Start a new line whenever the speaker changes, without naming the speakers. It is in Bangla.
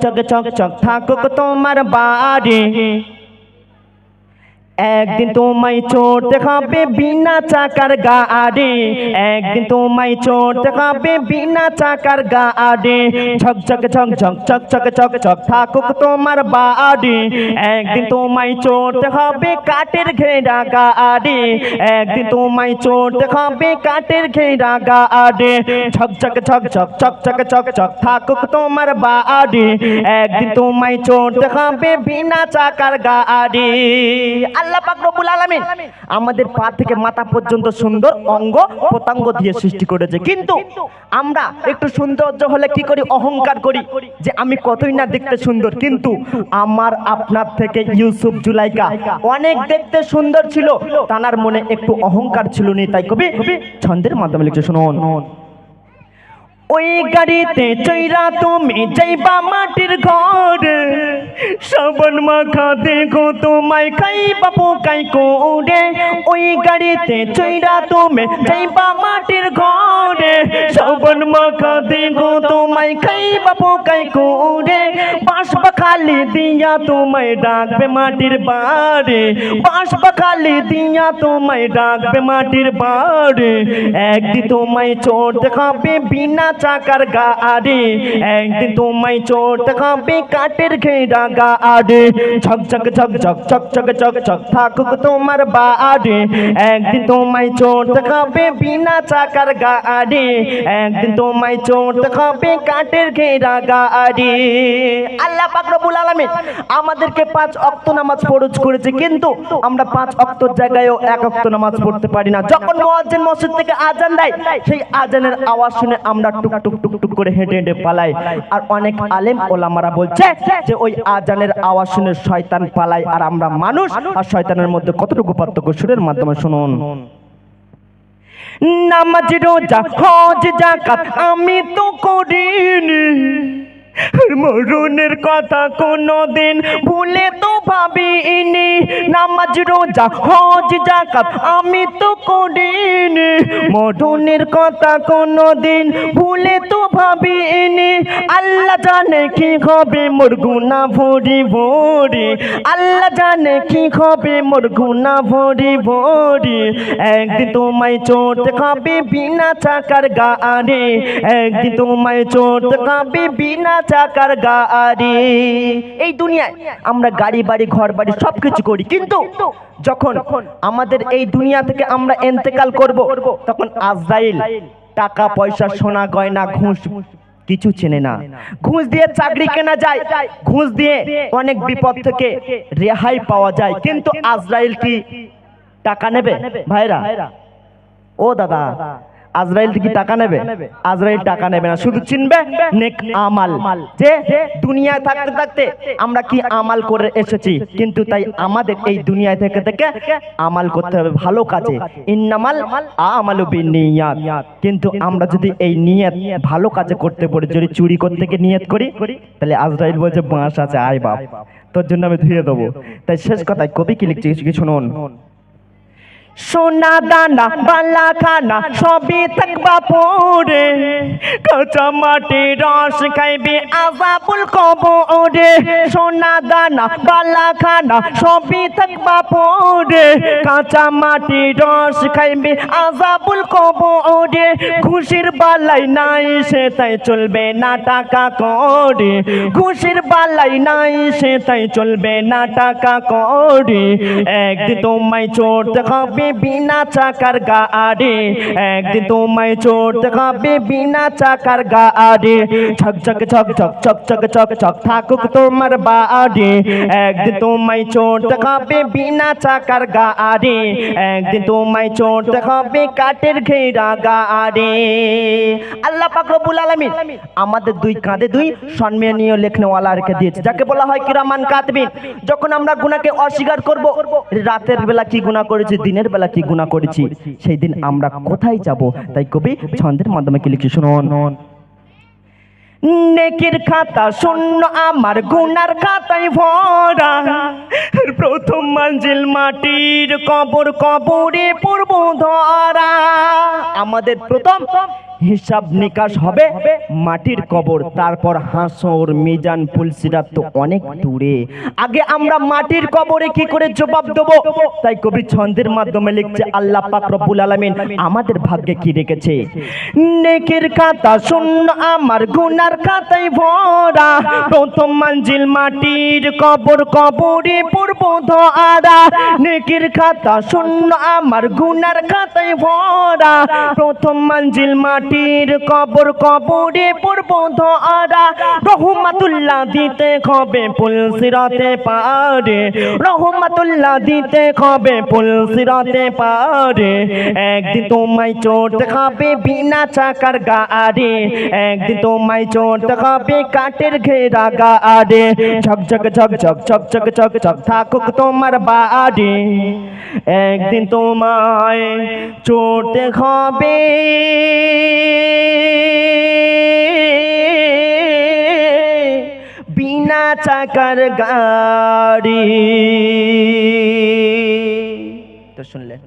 ঝকঝকে চকচক থাকুক তোমার বাড়ি একদিন তোমায় চড়তে হবে বিনা চাকার গাড়ি একদিন তোমায় চড়তে হবে বিনা চাকার গাড়ি ঝকঝকে ঝকঝক চকচকে চকচক থাকুক তোমার বাড়ি একদিন তোমায় চড়তে হবে কাঠের ঘেরা গাড়ি একদিন তোমায় চড়তে হবে কাঠের ঘেরা গাড়ি ঝকঝকে ঝকঝক চকচকে চকচক থাকুক তোমার বাড়ি একদিন তোমায় চড়তে হবে বিনা চাকার গাড়ি। আল্লাহ পাক রব্বুল আলামিন আমাদের পা থেকে মাথা পর্যন্ত সুন্দর অঙ্গ প্রত্যঙ্গ দিয়ে সৃষ্টি করেছে, কিন্তু আমরা একটু সৌন্দর্য হলে কি করি, অহংকার করি যে আমি কতই না দেখতে সুন্দর। কিন্তু আমার আপনার থেকে ইউসুফ জুলাইকা অনেক দেখতে সুন্দর ছিল, তানার মনে একটু অহংকার ছিল না, তাই কবি ছন্দের মাধ্যমে লিখছে শুনুন। ওই গাড়িতে চৈরা তুমি যাইবা মাটির ঘর সাবান মাখা দেখো তোমায় খাইবা পোকাই করে ওই গাড়িতে চৈরা তুমি যাইবা মাটির ঘরে সাবান মাখা দেখো তোমায় খাইবা পোকাই করে বাঁশবা খালি দিয়া তোমায় ডাকবে মাটির বাড়ি বাঁশবা খালি দিয়া তোমায় ডাকবে মাটির বাড়ি একদিন তোমায় চড়তে খাবে বিনা চাকার গাড়ি একদিন তোমায় চড়তে হবে কাঠের ঘেরা গাড়ি ঝকঝক ঝকঝক চকচক চকচক থাকুক তোমার বাড়ি একদিন তোমায় চড়তে হবে বিনা চাকার গাড়ি একদিন তোমায় চড়তে হবে কাঠের ঘেরা গাড়ি। আল্লাহ পাক রব্বুল আলামিন আমাদেরকে 5 ওয়াক্ত নামাজ ফরজ করেছে, কিন্তু আমরা 5 ওয়াক্তর জায়গায়ও 1 ওয়াক্ত নামাজ পড়তে পারি না। যখন মুয়াজ্জিন মসজিদ থেকে আজান দেয় সেই আজানের আওয়াজ শুনে আমরা টুক টুক টুক টুক করে হেঁটে হেঁটে পালাই। আর অনেক আলেম ওলামারা বলছে যে ওই আজানের আওয়াজ শুনে শয়তান পালায়, আর আমরা মানুষ আর শয়তানের মধ্যে কতটুকু পার্থক্য সুরের মাধ্যমে শুনুন। নামাজ রোজা হজ যাকাত আমি তো করিনি মরণের কথা কোনদিন ভুলে তো ভাবিনি নামাজ রোজা হজ যাকাত আমি তো করিনি মরণের কথা কোনদিন ভুলে তো ভাবিনি আল্লাহ জানে কি হবে মোর গুনাহ ভরি ভরি আল্লাহ জানে কি হবে মোর গুনাহ ভরি ভরি একদিন তোমায় চড়তে হবে বিনা চাকার গাড়ি একদিন তোমায় চড়তে হবে বিনা চাকার গাড়ি। এই দুনিয়ায় আমরা গাড়ি বাড়ি ঘর বাড়ি সবকিছু করি, কিন্তু যখন আমাদের এই দুনিয়া থেকে আমরা ইন্তেকাল করব তখন আজরাইল টাকা পয়সা সোনা গয়না ঘুষ কিছু চেনে না। ঘুষ দিয়ে চাকরি কেনা যায়, ঘুষ দিয়ে অনেক বিপদ থেকে রেহাই পাওয়া যায়, কিন্তু আজরাইল কি টাকা নেবে? ভাইরা ও দাদা, আজরাইল কি টাকা নেবে? আজরাইল টাকা নেবে না, শুধু চিনবে নেক আমাল, যে দুনিয়ায় থাকতে থাকতে আমরা কি আমাল করে এসেছি। কিন্তু তাই আমাদের এই দুনিয়ায় থেকে থেকে আমাল করতে হবে ভালো কাজে, ইন্নামাল আমালু বিন্নিয়াত। কিন্তু আমরা যদি এই নিয়ত ভালো কাজে করতে পারি, যদি চুরি করতে গিয়ে নিয়ত করি, তাহলে আজরাইল বলছে বাঁশ আছে আয় বাপ, তোর জন্য আমি ধুয়ে দেবো। তাই শেষ কথায় কবি কি লিখছে কি শুনুন। সোনা দানা বালা খানা সবই থাকবা পরে কাঁচা মাটির রস খাইবে আযাবুল কবরে সোনা দানা বালা খানা সবই থাকবা পরে কাঁচা মাটির রস খাইবে আযাবুল কবরে খুশির বালাই নাই সে তাই চলবে না টাকা করে খুশির বালাই নাই সে তাই চলবে না টাকা করে একদিন তোমায় চড়তে হবে বিনা চাকার গাড়ি একদিন তোমায় চড়তে হবে বিনা চাকার গাড়ি ঝকঝক ঝকঝক চকচক চকচক থাকুক তোমার বাড়ি একদিন তোমায় চড়তে হবে বিনা চাকার গাড়ি একদিন তোমায় চড়তে হবে কাঠের ঘেরা গাড়ি। আল্লাহ পাক রব্বুল আলামিন আমাদের দুই কাঁধে দুই সম্মানীয় লেখনেওয়ালা রেখে দিয়েছে, যাকে বলা হয় কিরামান কাতিবিন। যখন আমরা গুনাহকে অস্বীকার করব, রাতের বেলা কি গুনাহ করেছি, দিনের বেলা কি গুনাহ করেছি, সেই দিন আমরা কোথায় যাব? তাই কবি ছন্দের মাধ্যমে কি লিখছে শুনুন। নেকির খাতা শূন্য আমার গুনার খাতায় ভরা প্রথম মঞ্জিল মাটির কবর কবরে পূর্ব ধরা। আমাদের প্রথম হিসাব নিকাশ হবে মাটির কবর, তারপর হাসর মিজান পুলসিরাত তো অনেক দূরে। আগে আমরা মাটির কবরে কি করে জবাব দেব? তাই কবি ছন্দের মাধ্যমে লিখছে আল্লাহ পাক রব্বুল আলামিন আমাদের ভাগ্যে কি রেখেছে। নেকির খাতা শূন্য আমার গুনার খাতায় ভরা, প্রথম মঞ্জিল মাটির কবর, কবরে পূর্ব ধরা। নেকির খাতা শূন্য আমার গুনার খাতায় ভরা, প্রথম মঞ্জিল মাটির কবর, কবরে পূর্ব ধরা। রহমাতুল্লাহ দিতে হবে পুলসিরাতে পারে, রহমাতুল্লাহ দিতে হবে পুলসিরাতে পারে। একদিন তোমায় চোট খাবে বিনা চাকার গাড়ি, একদিন তোমায় চোট খাবে কাঠের ঘেরা গাড়ি। ঝকঝক ঝকঝক ঝকঝক ঝকঝক থাকুক তোমার বাড়ি, একদিন তোমায় চোট খাবে বিনা চাকার গাড়ি। তো শুনলেন।